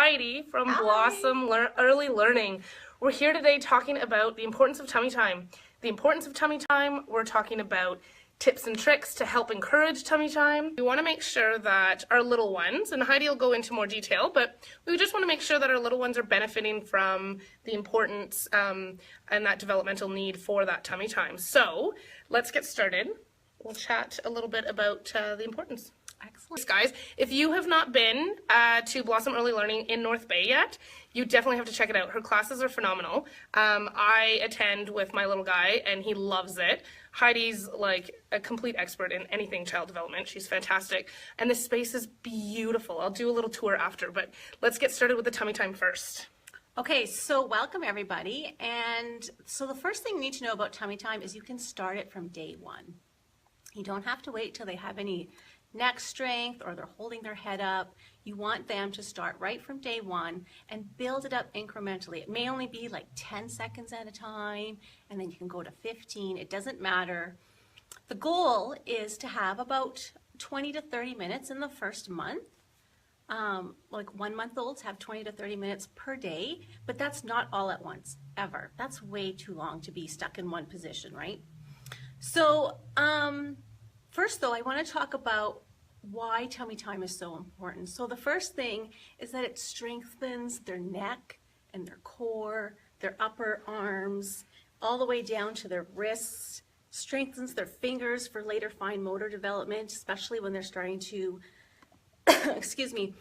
Heidi from Hi. Blossom Early Learning. We're here today talking about the importance of tummy time. The importance of tummy time, we're talking about tips and tricks to help encourage tummy time. We want to make sure that our little ones, and Heidi will go into more detail, but we just want to make sure that our little ones are benefiting from the importance and that developmental need for that tummy time. So let's get started. We'll chat a little bit about the importance. Excellent. Guys, if you have not been to Blossom Early Learning in North Bay yet, you definitely have to check it out. Her classes are phenomenal. I attend with my little guy and he loves it. Heidi's like a complete expert in anything child development. She's fantastic. And the space is beautiful. I'll do a little tour after, but let's get started with the tummy time first. Okay, so welcome everybody. And so the first thing you need to know about tummy time is you can start it from day one. You don't have to wait till they have any neck strength or they're holding their head up. You want them to start right from day one and build it up incrementally. It may only be like 10 seconds at a time, and then you can go to 15. It doesn't matter. The goal is to have about 20 to 30 minutes in the first month. Like 1-month-olds have 20 to 30 minutes per day, but that's not all at once, ever. That's way too long to be stuck in one position, right? So first though, I want to talk about why tummy time is so important. So the first thing is that it strengthens their neck and their core, their upper arms, all the way down to their wrists, strengthens their fingers for later fine motor development, especially when they're starting to, excuse me,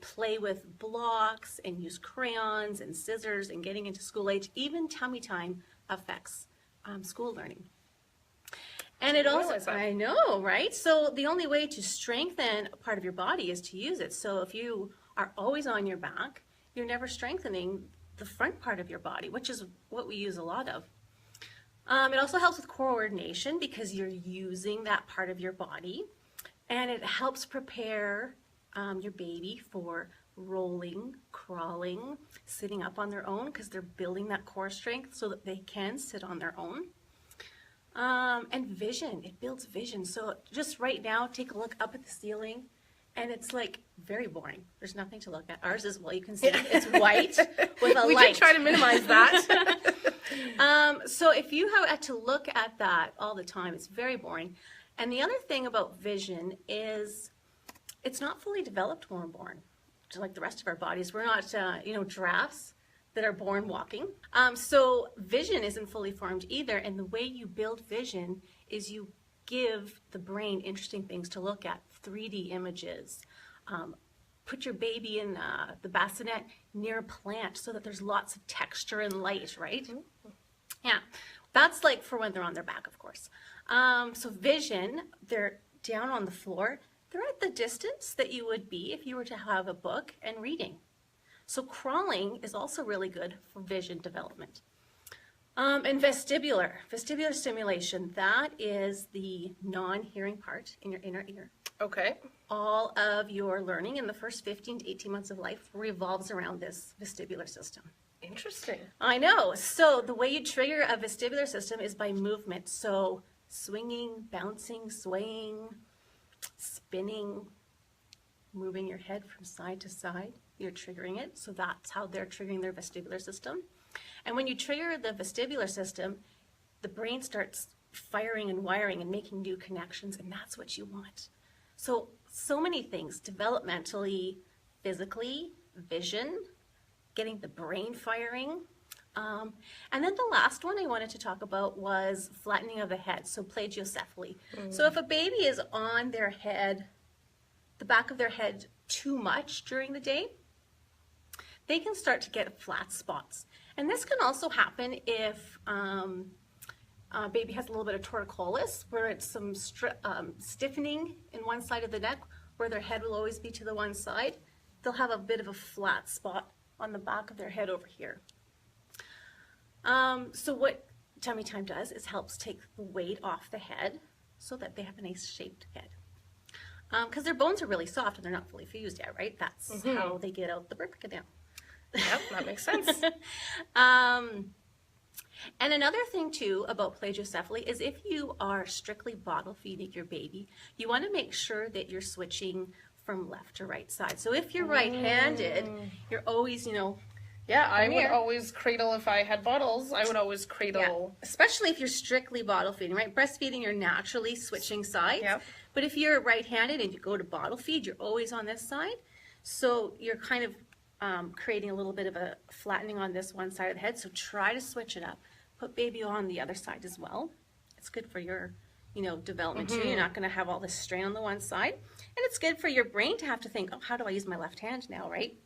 play with blocks and use crayons and scissors and getting into school age. Even tummy time affects school learning. And it also, I know, right? So the only way to strengthen a part of your body is to use it. So if you are always on your back, you're never strengthening the front part of your body, which is what we use a lot of. It also helps with coordination because you're using that part of your body. And it helps prepare your baby for rolling, crawling, sitting up on their own because they're building that core strength so that they can sit on their own. And vision, it builds vision. So just right now, take a look up at the ceiling and it's like very boring. There's nothing to look at. Ours is, well, you can see it's white with a light. We did try to minimize that. So if you had to look at that all the time, it's very boring. And the other thing about vision is it's not fully developed when we're born. Just like the rest of our bodies, we're not, giraffes that are born walking. So vision isn't fully formed either, and the way you build vision is you give the brain interesting things to look at, 3D images. Put your baby in the bassinet near a plant so that there's lots of texture and light, right? Mm-hmm. Yeah, that's like for when they're on their back, of course. So vision, they're down on the floor. They're at the distance that you would be if you were to have a book and reading. So crawling is also really good for vision development. And vestibular stimulation, that is the non-hearing part in your inner ear. Okay. All of your learning in the first 15 to 18 months of life revolves around this vestibular system. Interesting. I know. So the way you trigger a vestibular system is by movement. So swinging, bouncing, swaying, spinning, moving your head from side to side. You're triggering it, so that's how they're triggering their vestibular system. And when you trigger the vestibular system, the brain starts firing and wiring and making new connections, and that's what you want. So many things, developmentally, physically, vision, getting the brain firing. And then the last one I wanted to talk about was flattening of the head, so plagiocephaly. So if a baby is on their head, the back of their head too much during the day, they can start to get flat spots. And this can also happen if a baby has a little bit of torticollis, where it's some stiffening in one side of the neck, where their head will always be to the one side. They'll have a bit of a flat spot on the back of their head over here. So what tummy time does is helps take the weight off the head so that they have a nice shaped head. Because their bones are really soft and they're not fully fused yet, right? That's how they get out the birth canal. Yep, that makes sense. And another thing too about plagiocephaly is if you are strictly bottle feeding your baby, you want to make sure that you're switching from left to right side. So if you're right-handed, you're always, Yeah, I would here. always cradle if I had bottles. I would always cradle. Especially if you're strictly bottle feeding, right? Breastfeeding, you're naturally switching sides. Yep. But if you're right-handed and you go to bottle feed, you're always on this side. So you're kind of creating a little bit of a flattening on this one side of the head. So try to switch it up. Put baby on the other side as well. It's good for your, development too. You're not going to have all this strain on the one side. And it's good for your brain to have to think, oh, how do I use my left hand now, right?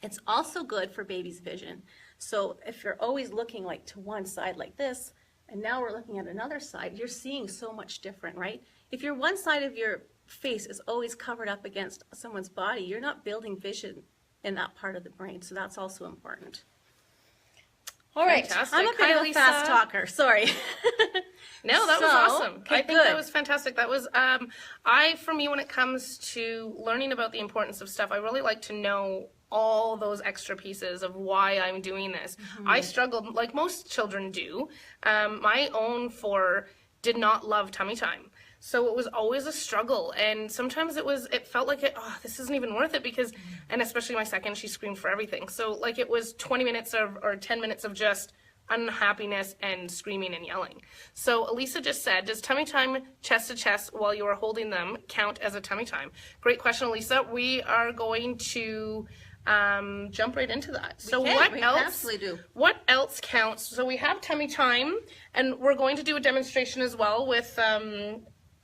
It's also good for baby's vision. So if you're always looking like to one side like this, and now we're looking at another side, you're seeing so much different, right? If your one side of your face is always covered up against someone's body, you're not building vision in that part of the brain. So that's also important. All right, Fantastic. I'm a bit Hi, of a Lisa. fast talker, sorry. No, that was awesome. Okay, I think that was fantastic. That was, for me, when it comes to learning about the importance of stuff, I really like to know all those extra pieces of why I'm doing this. I struggled, like most children do. My own 4 did not love tummy time. So it was always a struggle, and sometimes it felt like this isn't even worth it because, and especially my second, she screamed for everything. So like it was 20 minutes or 10 minutes of just unhappiness and screaming and yelling. So Elisa just said, does tummy time chest to chest while you are holding them count as a tummy time? Great question, Elisa. We are going to jump right into that. So We absolutely do. what else counts? So we have tummy time, and we're going to do a demonstration as well with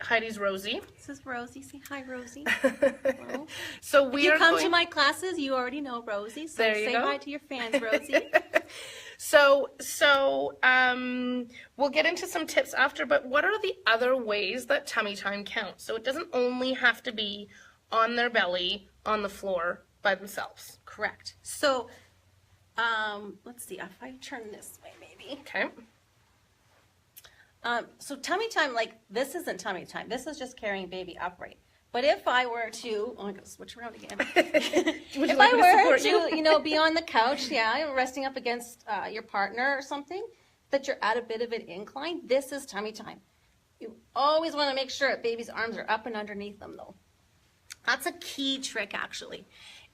Heidi's Rosie. This is Rosie. Say hi, Rosie. Hello. So we If you are come going to my classes, you already know Rosie. So There you say go. hi to your fans, Rosie. So we'll get into some tips after, but what are the other ways that tummy time counts? So it doesn't only have to be on their belly, on the floor by themselves. Correct. So let's see, if I turn this way maybe. Okay. So tummy time, like this isn't tummy time. This is just carrying baby upright. But if I were to, I'm going to switch around again. Would you If like I me to were support you? to, be on the couch, resting up against your partner or something, that you're at a bit of an incline, this is tummy time. You always want to make sure that baby's arms are up and underneath them though. That's a key trick actually,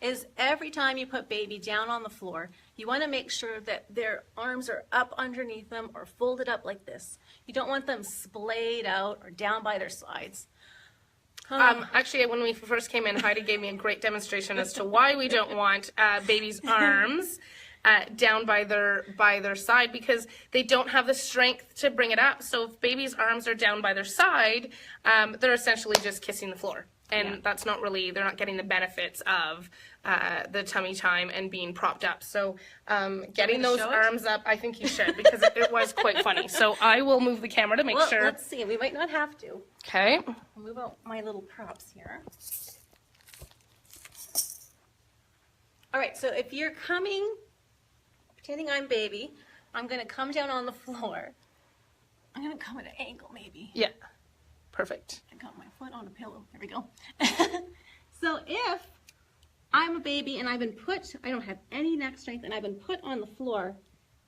is every time you put baby down on the floor, you want to make sure that their arms are up underneath them or folded up like this. You don't want them splayed out or down by their sides. Actually, when we first came in, Heidi gave me a great demonstration as to why we don't want babies' arms down by their side, because they don't have the strength to bring it up. So if babies' arms are down by their side, they're essentially just kissing the floor. And that's not really, they're not getting the benefits of the tummy time and being propped up. So getting those arms up, I think you should, because it was quite funny. So I will move the camera to make sure. Let's see, we might not have to. Okay. I'll move out my little props here. All right, so if you're coming, pretending I'm baby, I'm gonna come down on the floor. I'm gonna come at an angle maybe. Yeah. Perfect. I got my foot on a pillow. There we go. So if I'm a baby and I've been put, I don't have any neck strength and I've been put on the floor,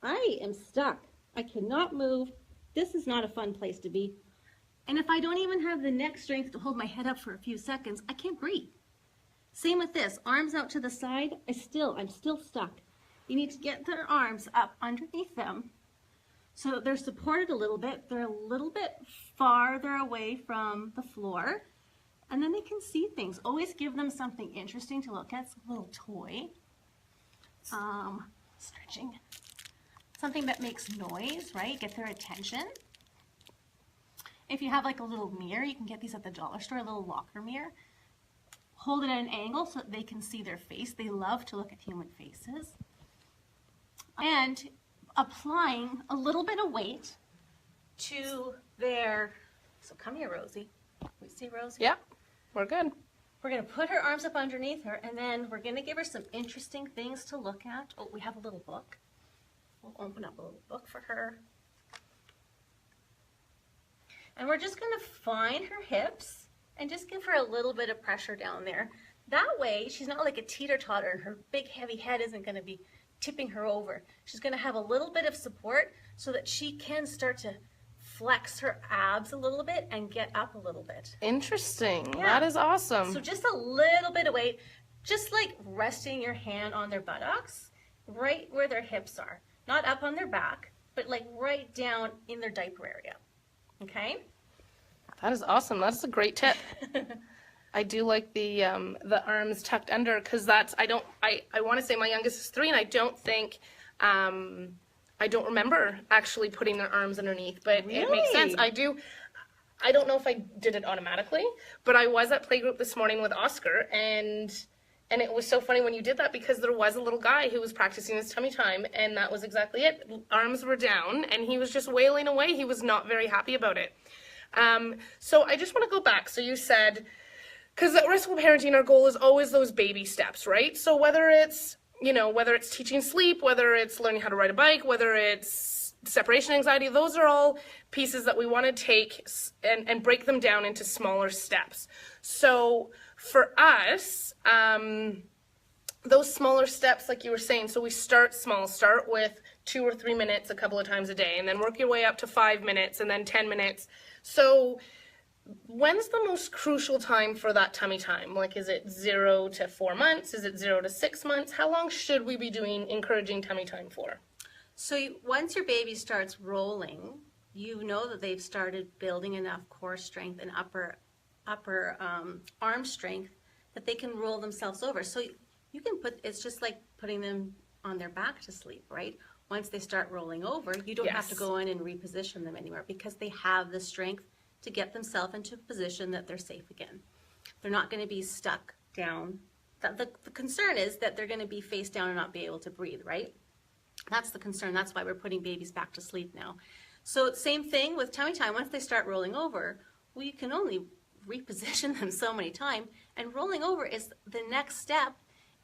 I am stuck. I cannot move. This is not a fun place to be. And if I don't even have the neck strength to hold my head up for a few seconds, I can't breathe. Same with this, arms out to the side, I'm still stuck. You need to get their arms up underneath them so that they're supported a little bit. They're a little bit farther away from the floor, and then they can see things. Always give them something interesting to look at, a little toy, stretching, something that makes noise, right? Get their attention. If you have like a little mirror, you can get these at the dollar store, a little locker mirror. Hold it at an angle so that they can see their face. They love to look at human faces. And applying a little bit of weight to their, so come here, Rosie. We see Rosie? Yeah, we're good. We're going to put her arms up underneath her, and then we're going to give her some interesting things to look at. Oh, we have a little book. We'll open up a little book for her. And we're just going to find her hips and just give her a little bit of pressure down there. That way, she's not like a teeter-totter, and her big, heavy head isn't going to be tipping her over. She's going to have a little bit of support so that she can start to flex her abs a little bit and get up a little bit. Interesting. Yeah. That is awesome. So just a little bit of weight, just like resting your hand on their buttocks, right where their hips are. Not up on their back, but like right down in their diaper area. Okay? That is awesome. That's a great tip. I do like the arms tucked under, because that's, I want to say my youngest is 3, and I don't think, I don't remember actually putting their arms underneath, but it makes sense. Really? I don't know if I did it automatically, but I was at playgroup this morning with Oscar, and it was so funny when you did that, because there was a little guy who was practicing his tummy time, and that was exactly it. Arms were down, and he was just wailing away. He was not very happy about it. So I just want to go back. So you said, because at Restful Parenting, our goal is always those baby steps, right? So whether it's, whether it's teaching sleep, whether it's learning how to ride a bike, whether it's separation anxiety, those are all pieces that we want to take and break them down into smaller steps. So for us, those smaller steps, like you were saying, so we start small, start with 2 or 3 minutes a couple of times a day, and then work your way up to 5 minutes, and then 10 minutes. So when's the most crucial time for that tummy time? Like, is it 0 to 4 months? Is it 0 to 6 months? How long should we be encouraging tummy time for? So once your baby starts rolling, you know that they've started building enough core strength and upper arm strength that they can roll themselves over. So you can it's just like putting them on their back to sleep, right? Once they start rolling over, you don't have to go in and reposition them anymore, because they have the strength to get themselves into a position that they're safe again. They're not going to be stuck down. The concern is that they're going to be face down and not be able to breathe, right? That's the concern. That's why we're putting babies back to sleep now. So same thing with tummy time. Once they start rolling over, we can only reposition them so many times, and rolling over is the next step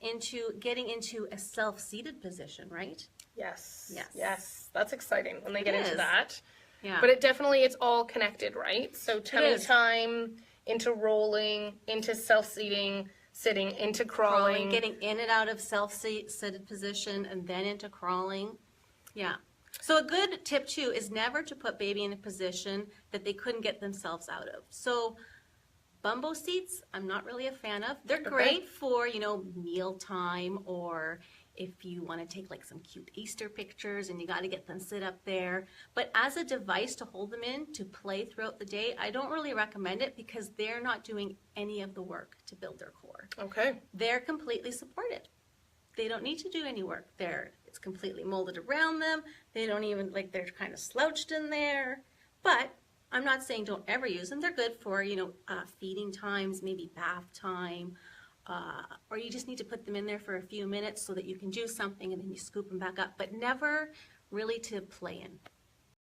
into getting into a self-seated position, right? Yes. Yes. Yes. That's exciting when they get into that. Yeah. But it's all connected, right? So tummy time, into rolling, into self-seating, sitting, into crawling. Getting in and out of self-seated position, and then into crawling. Yeah. So a good tip too is never to put baby in a position that they couldn't get themselves out of. So bumbo seats, I'm not really a fan of. They're great for, mealtime, or if you want to take like some cute Easter pictures and you got to get them sit up there. But as a device to hold them in to play throughout the day, I don't really recommend it, because they're not doing any of the work to build their core. Okay. They're completely supported. They don't need to do any work. It's completely molded around them. They don't even, they're kind of slouched in there. But I'm not saying don't ever use them. They're good for, feeding times, maybe bath time, or you just need to put them in there for a few minutes so that you can do something and then you scoop them back up, but never really to play in.